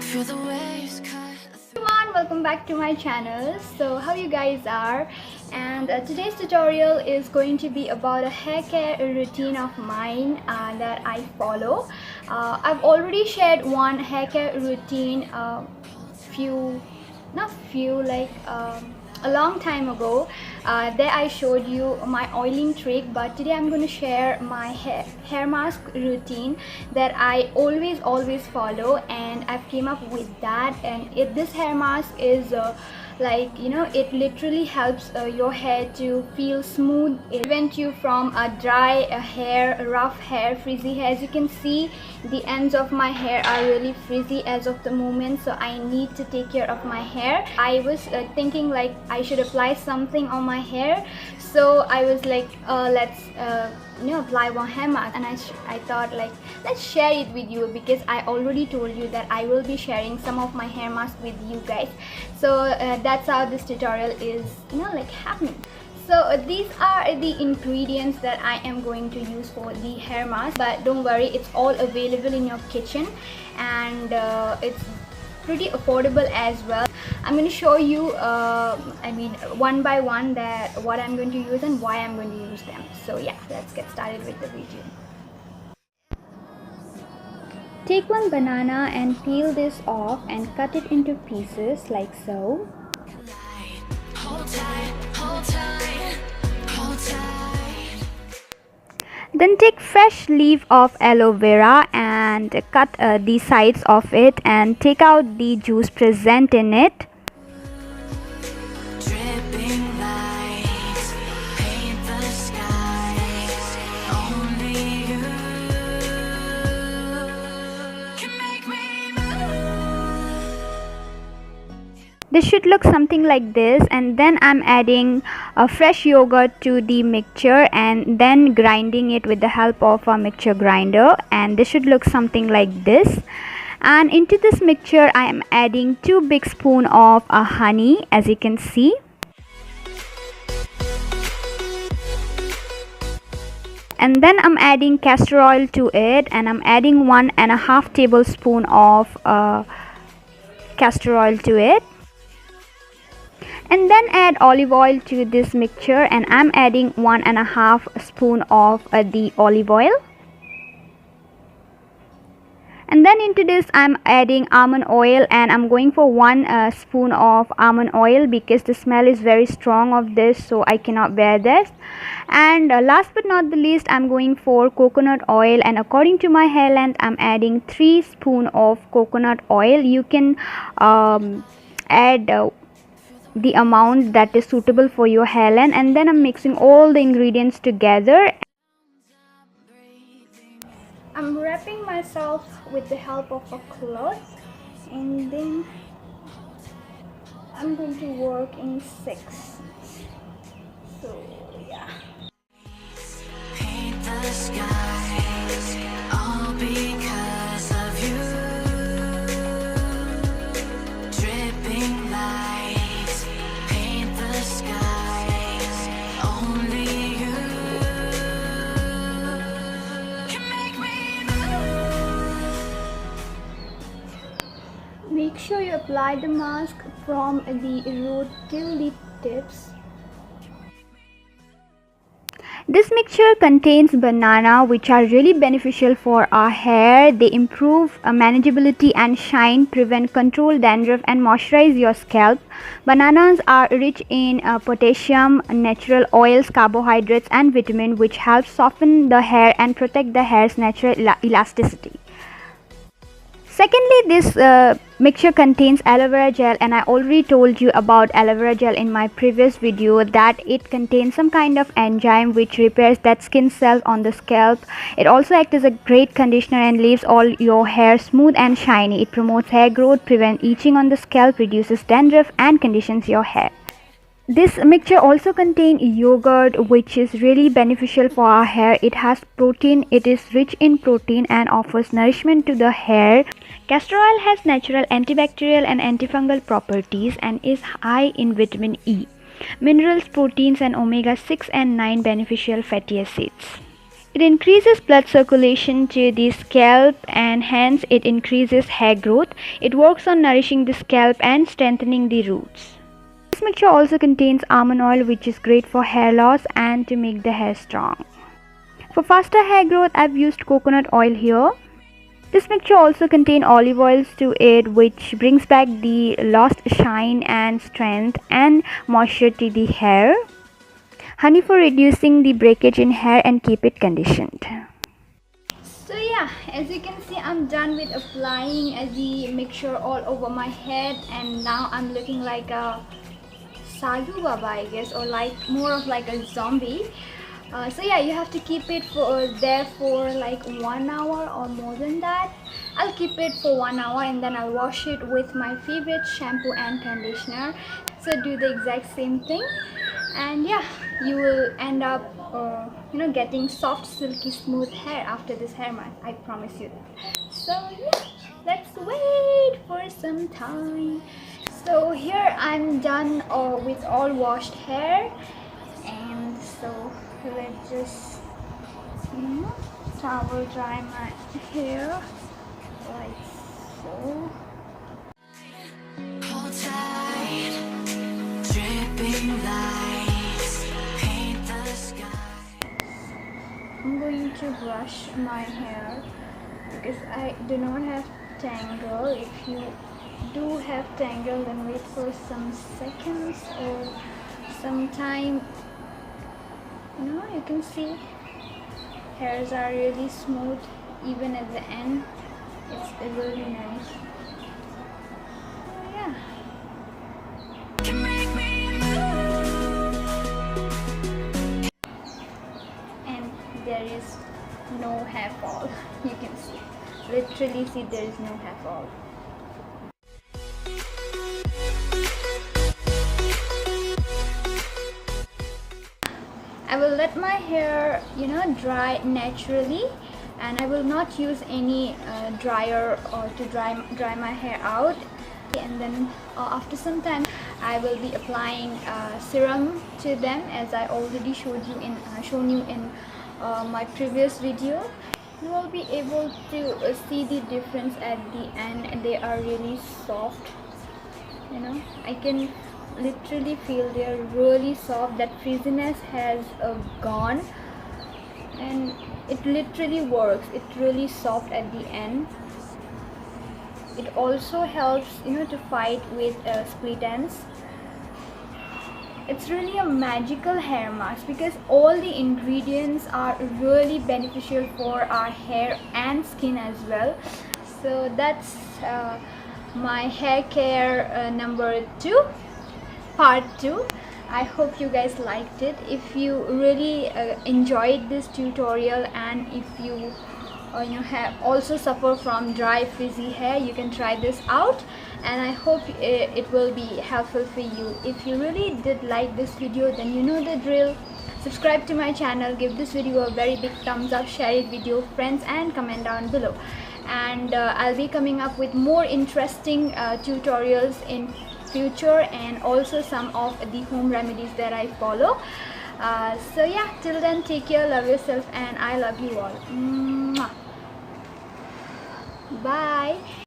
Feel the waves cut through. Everyone, welcome back to my channel. So how you guys are, and today's tutorial is going to be about a hair care routine of mine that I follow. I've already shared one hair care routine a long time ago. There I showed you my oiling trick, but today I'm going to share my hair mask routine that I always follow, and I've came up with that. And this hair mask is it literally helps your hair to feel smooth. It prevents you from dry hair, rough hair, frizzy hair. As you can see, the ends of my hair are really frizzy as of the moment, so I need to take care of my hair. I was thinking like I should apply something on my hair, so I was like, let's apply one hair mask. And I thought like, let's share it with you, because I already told you that I will be sharing some of my hair masks with you guys. So that's how this tutorial is happening. So these are the ingredients that I am going to use for the hair mask, but don't worry, it's all available in your kitchen, and it's pretty affordable as well. I'm going to show you one by one that what I'm going to use and why I'm going to use them. So yeah, let's get started with the video. Take one banana and peel this off and cut it into pieces like so. Hold tight, hold tight, hold tight. Then take fresh leaf of aloe vera and cut the sides of it and take out the juice present in it. Dripping lights paint the skies. Only you can make me move. This should look something like this, and then I'm adding a fresh yogurt to the mixture and then grinding it with the help of a mixture grinder, and this should look something like this. And into this mixture I am adding 2 big spoons of honey, as you can see. And then I'm adding castor oil to it, and I'm adding 1.5 tablespoons of castor oil to it. And then add olive oil to this mixture, and I'm adding 1.5 spoons of the olive oil. And then into this I'm adding almond oil, and I'm going for 1 spoon of almond oil because the smell is very strong of this, so I cannot bear this. And last but not the least, I'm going for coconut oil, and according to my hair length I'm adding 3 spoons of coconut oil. You can add the amount that is suitable for your hair length. And then I'm mixing all the ingredients together. I'm wrapping myself with the help of a cloth, and then I'm going to work in 6. So yeah. Paint the skies, all because of you. Dripping lights paint the skies. Only you can make me move. Make sure you apply the mask from the root till the tips. This mixture contains banana, which are really beneficial for our hair. They improve manageability and shine, prevent control dandruff, and moisturize your scalp. Bananas are rich in potassium, natural oils, carbohydrates, and vitamin, which helps soften the hair and protect the hair's natural elasticity. Secondly, this mixture contains aloe vera gel, and I already told you about aloe vera gel in my previous video that it contains some kind of enzyme which repairs that skin cells on the scalp. It also acts as a great conditioner and leaves all your hair smooth and shiny. It promotes hair growth, prevents itching on the scalp, reduces dandruff, and conditions your hair. This mixture also contains yogurt, which is really beneficial for our hair. It has protein, it is rich in protein and offers nourishment to the hair. Castor oil has natural antibacterial and antifungal properties and is high in vitamin E, minerals, proteins, and omega 6 and 9 beneficial fatty acids. It increases blood circulation to the scalp and hence it increases hair growth. It works on nourishing the scalp and strengthening the roots. This mixture also contains almond oil, which is great for hair loss and to make the hair strong. For faster hair growth, I've used coconut oil here. This mixture also contains olive oils to it, which brings back the lost shine and strength and moisture to the hair. Honey for reducing the breakage in hair and keep it conditioned. So yeah, as you can see, I'm done with applying the mixture all over my head, and now I'm looking like a Sadhu Baba, I guess, or like more of like a zombie. So yeah, you have to keep it there for like 1 hour or more than that. I'll keep it for 1 hour and then I'll wash it with my favorite shampoo and conditioner. So do the exact same thing, and yeah, you will end up getting soft, silky, smooth hair after this hair mask. I promise you that. So yeah, let's wait for some time. So here I'm done with all washed hair, and so let's just towel dry my hair like so. Hold tight, dripping lights paint the sky. I'm going to brush my hair because I do not have tangle. If you do have tangle, then wait for some seconds or some time. You can see hairs are really smooth even at the end. It's really nice. So yeah, Can make me move. and there is no hair fall. You can see, literally see, there is no hair fall. I will let my hair dry naturally, and I will not use any dryer to dry my hair out. And then after some time I will be applying serum to them, as I already shown you in my previous video. You will be able to see the difference at the end. They are really soft. I can literally feel they're really soft. That frizziness has gone, and it literally works. It's really soft at the end. It also helps to fight with split ends. It's really a magical hair mask because all the ingredients are really beneficial for our hair and skin as well. So that's my hair care number 2, part 2. I hope you guys liked it. If you really enjoyed this tutorial, and if you have also suffer from dry frizzy hair, you can try this out, and I hope it will be helpful for you. If you really did like this video, then you know the drill. Subscribe to my channel, give this video a very big thumbs up, share it with your friends, and comment down below. And I'll be coming up with more interesting tutorials in future, and also some of the home remedies that I follow. So yeah, till then, take care, love yourself, and I love you all. Mwah. Bye.